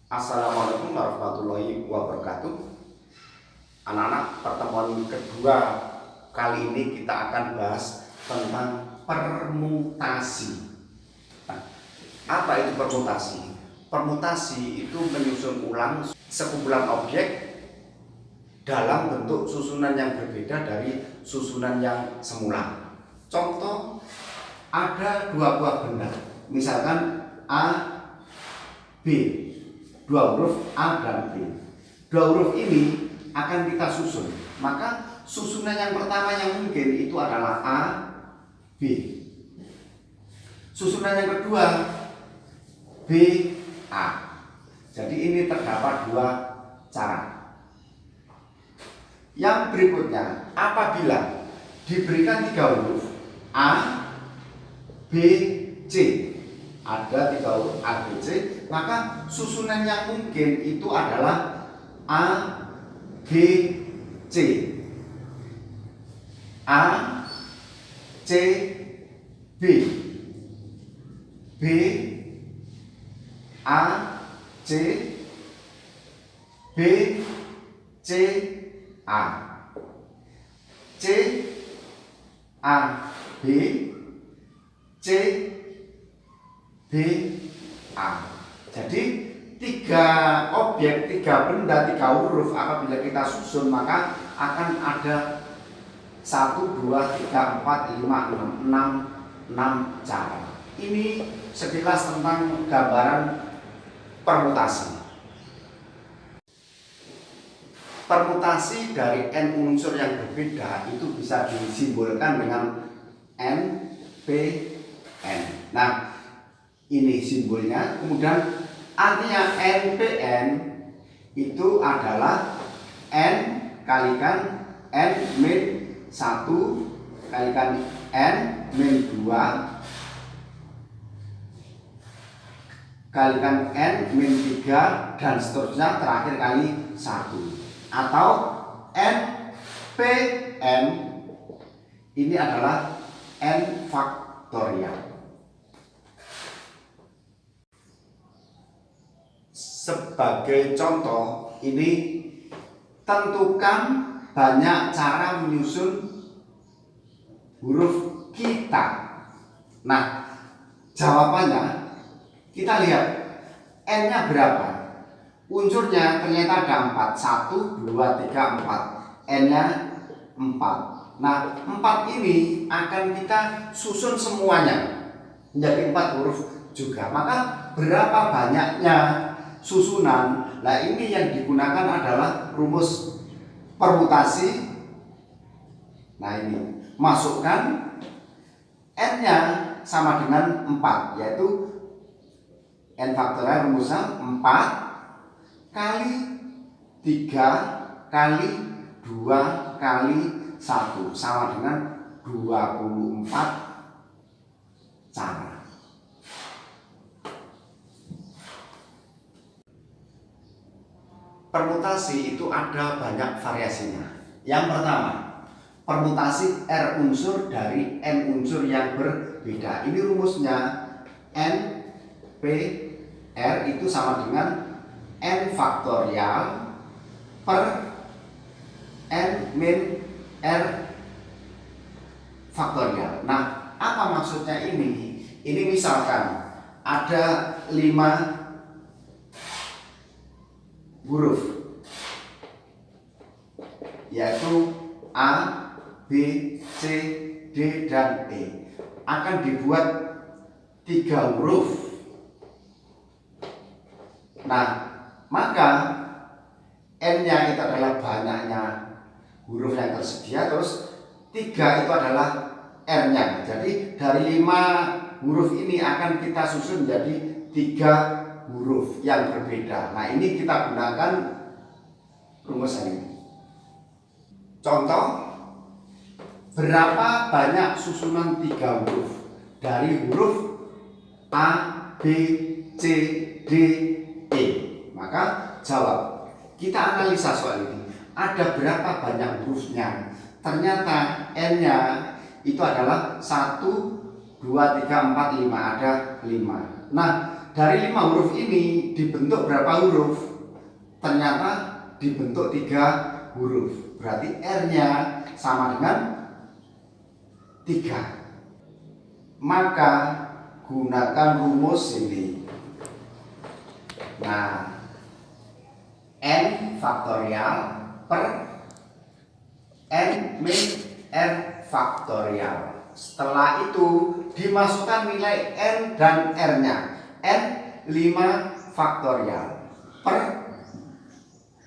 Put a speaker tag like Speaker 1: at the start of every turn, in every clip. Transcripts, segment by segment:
Speaker 1: Assalamualaikum warahmatullahi wabarakatuh. Anak-anak, pertemuan kedua kali ini kita akan bahas tentang permutasi. Nah, apa itu permutasi? Permutasi itu menyusun ulang sekumpulan objek dalam bentuk susunan yang berbeda dari susunan yang semula. Contoh, ada dua buah benda, misalkan A, B. Dua huruf A dan B. Dua huruf ini akan kita susun. Maka susunan yang pertama yang mungkin itu adalah A, B. Susunan yang kedua B, A. Jadi ini terdapat dua cara. Yang berikutnya, apabila diberikan tiga huruf A, B, C, ada tiga huruf A, B, C, maka susunan yang mungkin itu adalah A, B, C. A, C, B. B, A, C, B, C, A. C, A, B, C, B, A. Jadi tiga objek, tiga benda, tiga huruf apabila kita susun maka akan ada 1, 2, 3, 4, 5, 6 cara. Ini sekilas tentang gambaran permutasi. Permutasi dari n unsur yang berbeda itu bisa disimbolkan dengan n, p, n. Nah, ini simbolnya. Kemudian artinya NPN itu adalah N kalikan N min 1 kalikan N min 2 kalikan N min 3 dan seterusnya terakhir kali 1. Atau NPN ini adalah N faktorial. Sebagai contoh, ini tentukan banyak cara menyusun huruf kita. Nah, jawabannya kita lihat N-nya berapa? Unsurnya ternyata ada 4. 1, 2, 3, 4. N-nya 4. Nah, 4 ini akan kita susun semuanya menjadi 4 huruf juga. Maka berapa banyaknya susunan? Nah, ini yang digunakan adalah rumus permutasi. Nah, ini masukkan n-nya sama dengan 4, yaitu n faktorial rumusnya 4 kali 3 kali 2 kali 1 sama dengan 24 cara. Permutasi itu ada banyak variasinya. Yang pertama, permutasi R unsur dari N unsur yang berbeda. Ini rumusnya N P R itu sama dengan N faktorial per N min R faktorial. Nah, apa maksudnya ini? Ini misalkan ada 5 huruf, yaitu A, B, C, D, dan E. Akan dibuat 3 huruf. Nah, maka N-nya itu adalah banyaknya huruf yang tersedia, terus 3 itu adalah R-nya. Jadi dari 5 huruf ini akan kita susun menjadi 3 huruf yang berbeda. Nah, ini kita gunakan rumus ini. Contoh, berapa banyak susunan 3 huruf dari huruf A, B, C, D, E? Maka jawab. Kita analisa soal ini. Ada berapa banyak hurufnya? Ternyata N-nya itu adalah 1, 2, 3, 4, 5. Ada 5. Nah, dari 5 huruf ini dibentuk berapa huruf? Ternyata dibentuk 3 huruf. Berarti R-nya sama dengan 3. Maka gunakan rumus ini. Nah, N faktorial per N min R faktorial. Setelah itu dimasukkan nilai N dan R-nya. N 5 faktorial per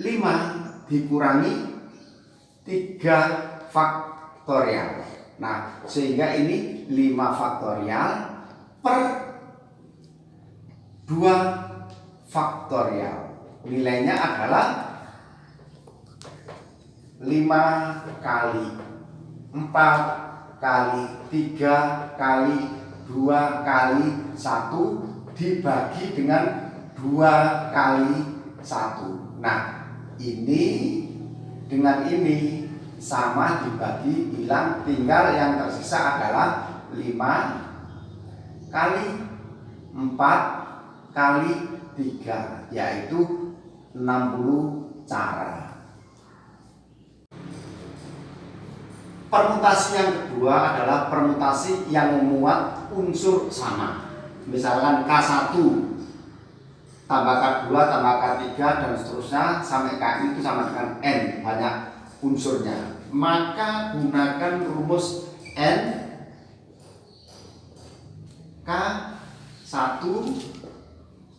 Speaker 1: 5 dikurangi 3 faktorial. Nah, sehingga ini 5 faktorial per 2 faktorial. Nilainya adalah 5 kali 4 kali 3 kali 2 kali 1 dibagi dengan 2 kali 1. Nah, ini dengan ini sama dibagi hilang, tinggal yang tersisa adalah 5 kali 4 kali 3, yaitu 60 cara. Permutasi yang kedua adalah permutasi yang memuat unsur sama. Misalkan K1 tambah K2 tambah K3 dan seterusnya sampai K itu sama dengan N, banyak unsurnya. Maka gunakan rumus N K1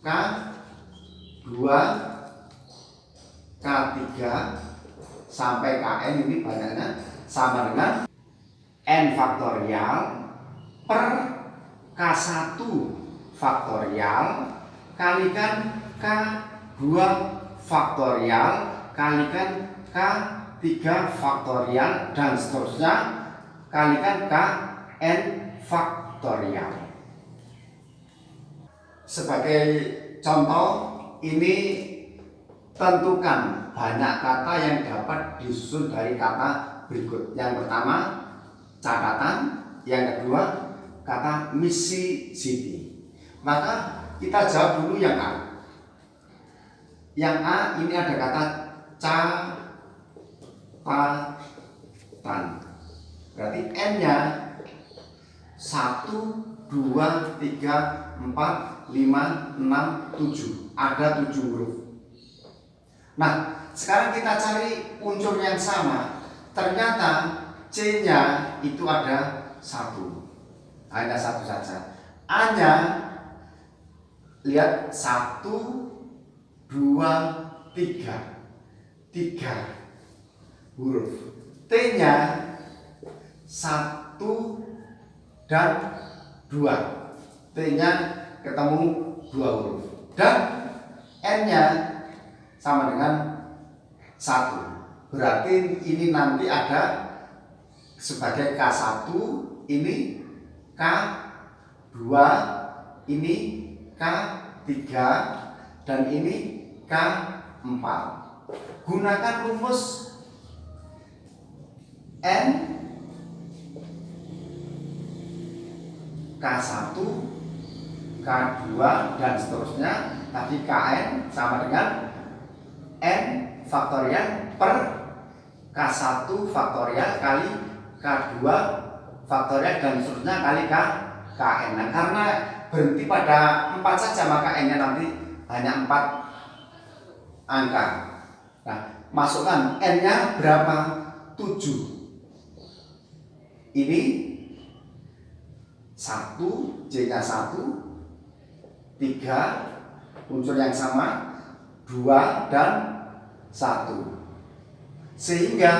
Speaker 1: K2 K3 sampai Kn, ini banyaknya, sama dengan N faktorial per K1 faktorial kalikan K2 faktorial kalikan K3 faktorial dan seterusnya kalikan Kn faktorial. Sebagai contoh, ini tentukan banyak kata yang dapat disusun dari kata berikut. Yang pertama, catatan. Yang kedua, kata Mississippi. Maka kita jawab dulu yang A. Yang A ini ada kata catatan. Berarti N-nya 1, 2, 3, 4, 5, 6, 7. Ada 7 huruf. Nah, sekarang kita cari unsur yang sama. Ternyata C-nya itu ada 1. Hanya 1 saja. A-nya lihat 1, 2, 3. 3 huruf. T-nya 1 dan 2. T-nya ketemu 2 huruf. Dan N-nya sama dengan 1. Berarti ini nanti ada sebagai K1, ini K2, ini K3, dan ini K4. Gunakan rumus N K1, K2, dan seterusnya. Tadi Kn sama dengan N faktorial per K1 faktorial kali K2 faktorial dan seterusnya kali Kn. Nah, karena berhenti pada 4 saja, maka N-nya nanti hanya 4 angka. Nah, masukkan N-nya berapa? 7. Ini 1, J-nya 1, 3 unsur yang sama, 2 dan 1. Sehingga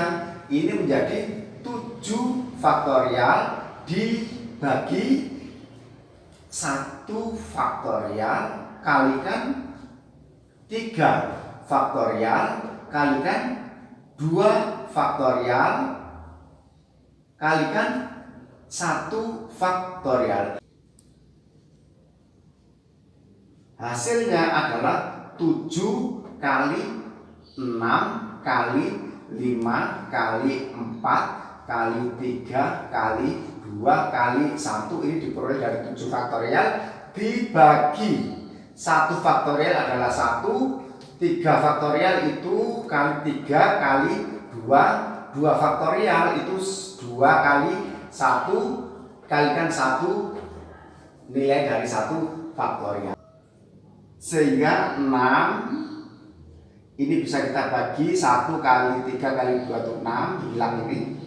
Speaker 1: ini menjadi 7 faktorial dibagi 1 faktorial kalikan 3 faktorial kalikan 2 faktorial kalikan 1 faktorial. Hasilnya adalah 7 kali 6 kali 5 kali 4 kali 3 kali 2 kali 1. Ini diperoleh dari 7 faktorial dibagi 1 faktorial adalah 1, 3 faktorial itu kali 3 kali 2, 2 faktorial itu 2 kali 1, kalikan 1, nilai dari 1 faktorial. Sehingga 6 ini bisa kita bagi 1 kali 3 kali 2 itu 6, hilang ini.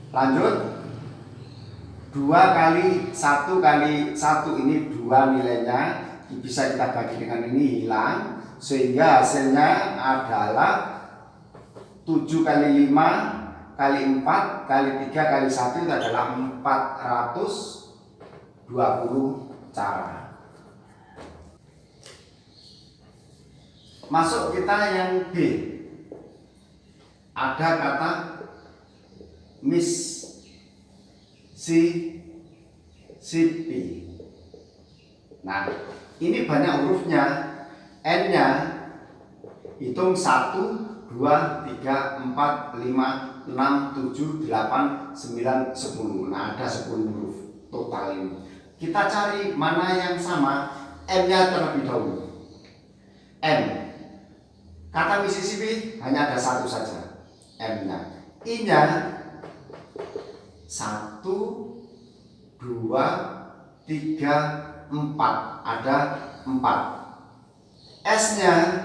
Speaker 1: Lanjut 2 kali 1 kali 1 ini 2 nilainya, bisa kita bagi dengan ini, hilang. Sehingga hasilnya adalah 7 kali 5 kali 4 kali 3 kali 1 itu adalah 420 cara. Masuk kita yang B. Ada kata Mississippi. Nah, ini banyak hurufnya. N-nya hitung 1, 2, 3, 4, 5, 6, 7, 8, 9, 10. Nah, ada 10 huruf total ini. Kita cari mana yang sama. M-nya terlebih dahulu. M. Kata Mississippi hanya ada 1 saja. M-nya. I-nya 1, 2, 3, 4. Ada 4. S-nya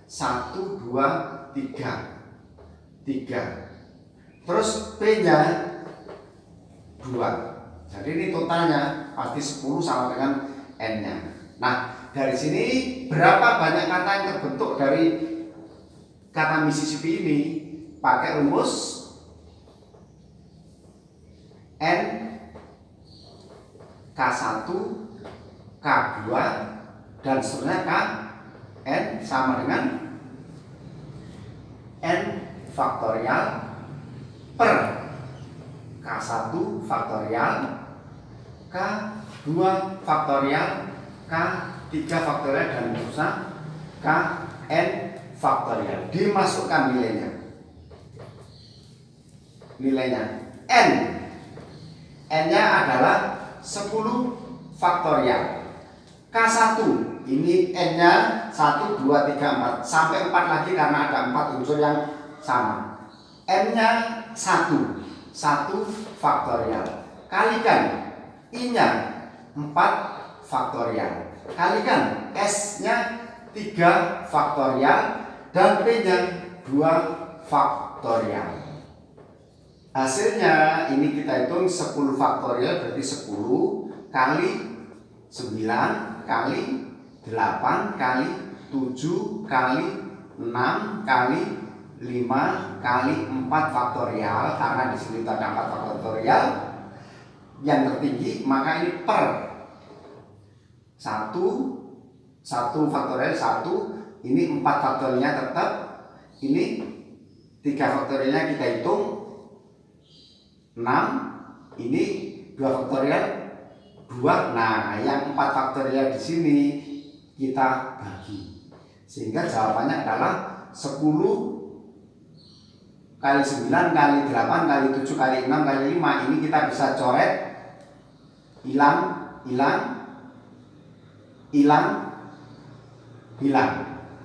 Speaker 1: 1, 2, 3. Terus P-nya 2. Jadi ini totalnya pasti 10 sama dengan N-nya. Nah, dari sini berapa banyak kata yang terbentuk dari kata Mississippi ini? Pakai rumus N K1 K2 dan seterusnya K N sama dengan N faktorial per K1 faktorial, K2 faktorial, K3 faktorial dan seterusnya K N faktorial. Dimasukkan nilainya. N. N-nya adalah 10 faktorial. K1 ini N-nya 1, 2, 3, 4 sampai 4 lagi karena ada 4 unsur yang sama. M-nya 1 faktorial. Kalikan I-nya 4 faktorial. Kalikan S-nya 3 faktorial dan P-nya 2 faktorial. Hasilnya ini kita hitung 10 faktorial berarti 10 kali 9 kali 8 kali 7 kali 6 kali 5 kali 4 faktorial, karena di sini ada 4 faktorial yang tertinggi, maka ini per 1 faktorial 1, ini 4 faktorialnya tetap, ini 3 faktorialnya kita hitung 6, ini 2 faktorial 2. Nah, yang 4 faktorial di sini kita bagi. Sehingga jawabannya adalah 10 kali 9 kali 8 kali 7 kali 6 kali 5. Ini kita bisa coret, hilang.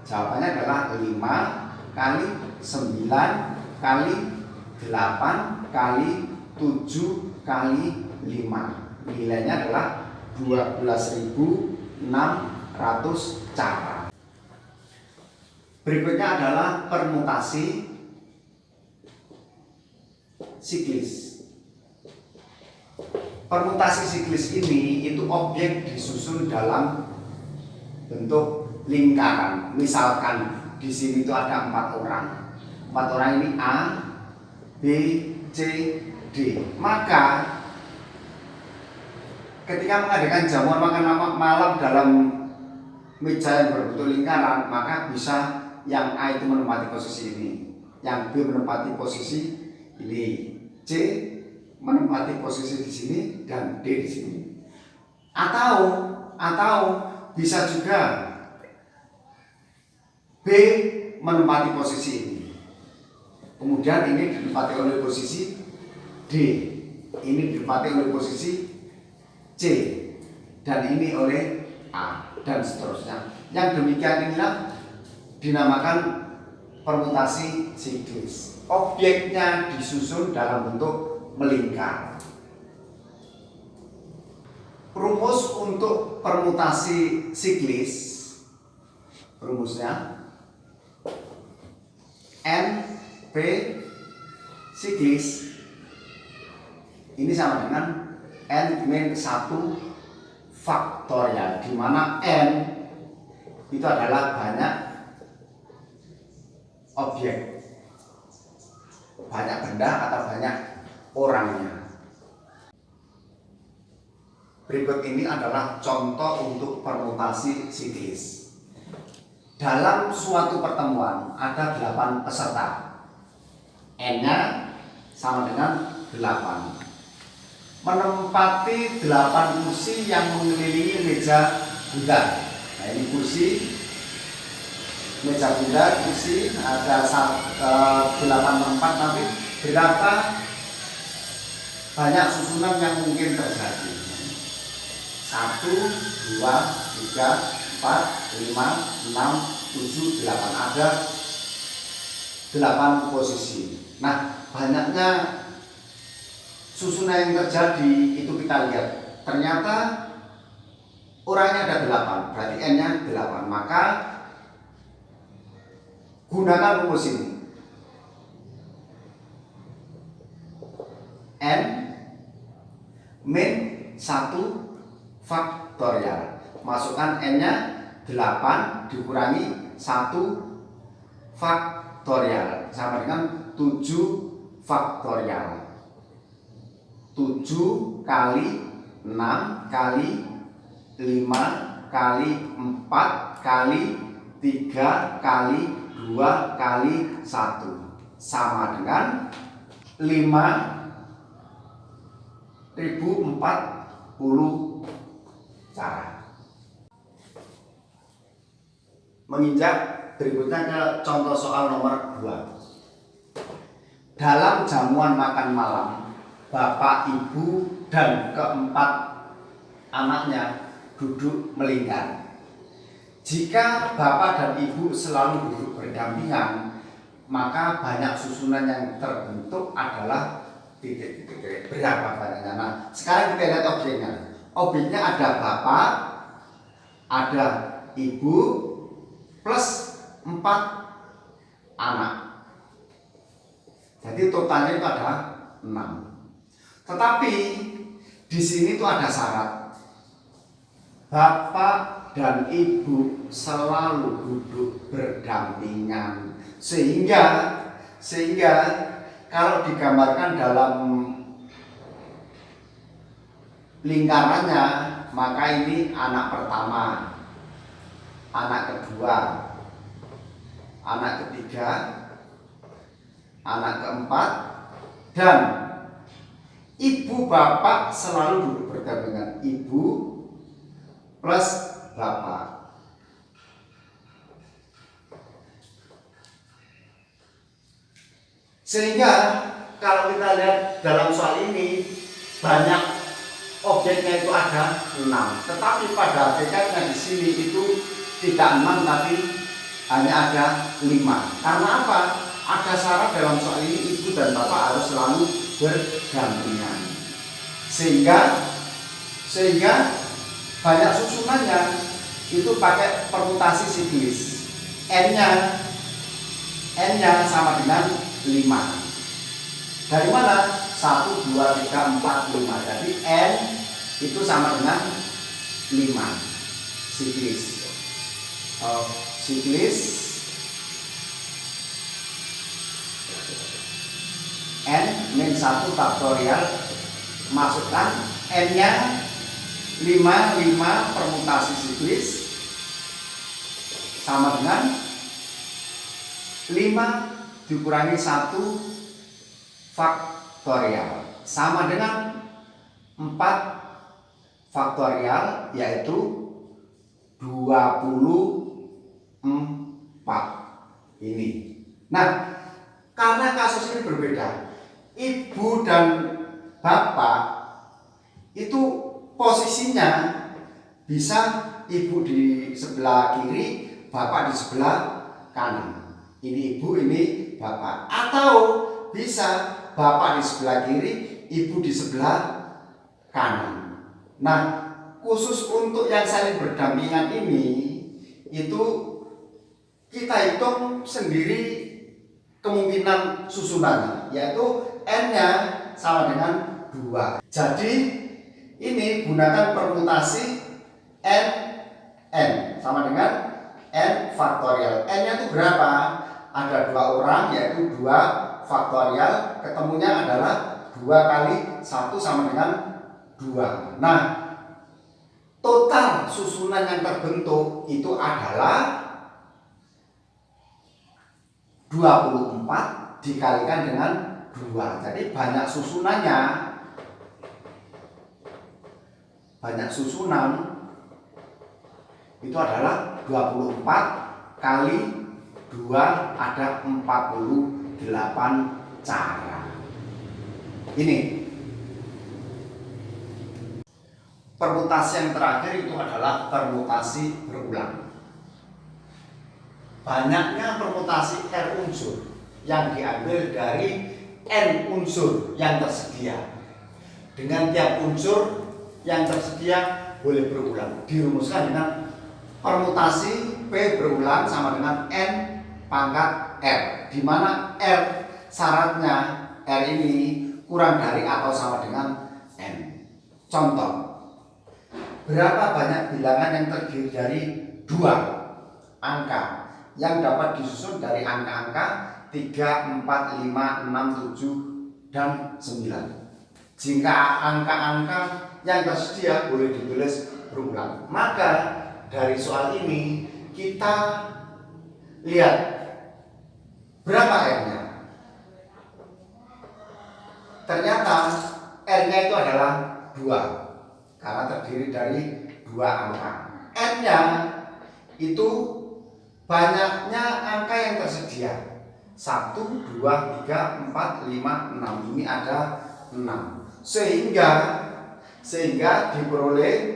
Speaker 1: Jawabannya adalah 5 kali 9 kali 8 kali 7 kali 5. Nilainya adalah 12.600 cara. Berikutnya adalah permutasi siklis. Permutasi siklis ini itu objek disusun dalam bentuk lingkaran. Misalkan di sini itu ada 4 orang. 4 orang ini A, B, C, D. Maka ketika mengadakan jamuan makan malam dalam meja yang berbentuk lingkaran, maka bisa yang A itu menempati posisi ini, yang B menempati posisi ini, C menempati posisi di sini, dan D di sini. Atau bisa juga B menempati posisi ini, kemudian ini ditempati oleh posisi D, ini ditempati oleh posisi C, dan ini oleh A, dan seterusnya. Yang demikian inilah dinamakan permutasi siklis. Objeknya disusun dalam bentuk melingkar. Rumus untuk permutasi siklis, rumusnya NP siklis ini sama dengan N-1 faktorial, di mana N itu adalah banyak objek, banyak benda atau banyak orangnya. Berikut ini adalah contoh untuk permutasi siklis. Dalam suatu pertemuan ada 8 peserta. N-nya sama dengan 8. Menempati 8 kursi yang mengelilingi meja bunda. Nah, ini kursi, meja bunda, kursi, ada 8 tempat. Nanti berapa banyak susunan yang mungkin terjadi? 1, 2, 3, 4, 5, 6, 7, 8. Ada 8 posisi. Nah, banyaknya susunan yang terjadi itu kita lihat. Ternyata orangnya ada 8, berarti N-nya 8. Maka gunakan rumus ini. N min 1 faktorial. Masukkan N-nya 8 dikurangi 1 faktorial sama dengan 7 faktorial. 7 kali 6 kali 5 kali 4 kali 3 kali 2 kali 1 sama dengan 5040 cara. Menginjak berikutnya ke contoh soal nomor 2. Dalam jamuan makan malam, bapak, ibu, dan keempat anaknya duduk melingkar. Jika bapak dan ibu selalu duduk berdampingan, maka banyak susunan yang terbentuk adalah titik-titik. Berapa banyaknya? Nah, sekarang kita lihat objeknya. Objeknya ada bapak, ada ibu, plus 4 anak. Jadi totalnya itu ada 6. Tetapi di sini tuh ada syarat. Bapak dan ibu selalu duduk berdampingan. Sehingga kalau digambarkan dalam lingkarannya, maka ini anak pertama, anak kedua, anak ketiga, anak keempat, dan ibu bapak selalu duduk berdampingan. Ibu plus bapak. Sehingga kalau kita lihat dalam soal ini banyak objeknya itu ada 6, tetapi pada hakikatnya di sini itu tidak 6 tapi hanya ada 5. Karena apa? Ada syarat dalam soal ini ibu dan bapak harus selalu berdampingan. Sehingga banyak susunannya itu pakai permutasi siklis. N-nya sama dengan 5. Dari mana? 1, 2, 3, 4, 5. Jadi N itu sama dengan 5. Siklis. Siklis N min 1 faktorial. Masukkan N-nya 5 permutasi siklis sama dengan 5 dikurangi 1 faktorial sama dengan 4 faktorial, yaitu 24 ini. Nah, karena kasus ini berbeda, ibu dan bapak itu posisinya bisa ibu di sebelah kiri, bapak di sebelah kanan. Ini ibu, ini bapak. Atau bisa bapak di sebelah kiri, ibu di sebelah kanan. Nah, khusus untuk yang saling berdampingan ini, itu kita hitung sendiri kemungkinan susunannya, yaitu N-nya sama dengan 2. Jadi ini gunakan permutasi N sama dengan N faktorial. N-nya itu berapa? Ada 2 orang, yaitu 2 faktorial, ketemunya adalah 2 kali 1 sama dengan 2. Nah, total susunan yang terbentuk itu adalah 24 dikalikan dengan 2. Jadi banyak susunan itu adalah 24 kali 2 ada 48 cara. Ini permutasi yang terakhir itu adalah permutasi berulang. Banyaknya permutasi R unsur yang diambil dari N unsur yang tersedia. Dengan tiap unsur yang tersedia boleh berulang. Dirumuskan dengan permutasi P berulang sama dengan N pangkat R, di mana R syaratnya R ini kurang dari atau sama dengan N. Contoh, berapa banyak bilangan yang terdiri dari 2 angka yang dapat disusun dari angka-angka 3, 4, 5, 6, 7, dan 9. Jika angka-angka yang tersedia boleh ditulis berulang, maka dari soal ini kita lihat berapa R-nya. Ternyata R-nya itu adalah 2 karena terdiri dari 2 angka. N-nya itu banyaknya angka yang tersedia. 1, 2, 3, 4, 5, 6. Ini ada 6. Sehingga diperoleh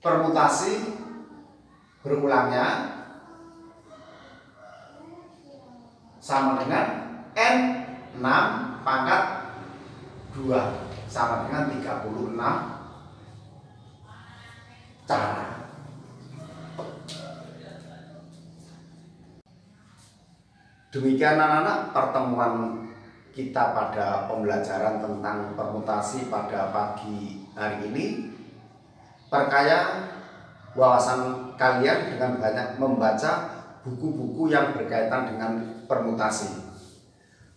Speaker 1: permutasi berulangnya sama dengan N6 pangkat 2 sama dengan 36 cara. Demikian anak-anak pertemuan kita pada pembelajaran tentang permutasi pada pagi hari ini. Perkaya wawasan kalian dengan banyak membaca buku-buku yang berkaitan dengan permutasi.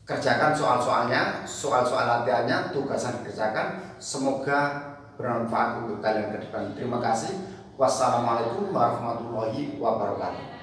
Speaker 1: Kerjakan soal-soalnya, soal-soal latihannya, tugasan dikerjakan. Semoga bermanfaat untuk kalian ke depan. Terima kasih. Wassalamualaikum warahmatullahi wabarakatuh.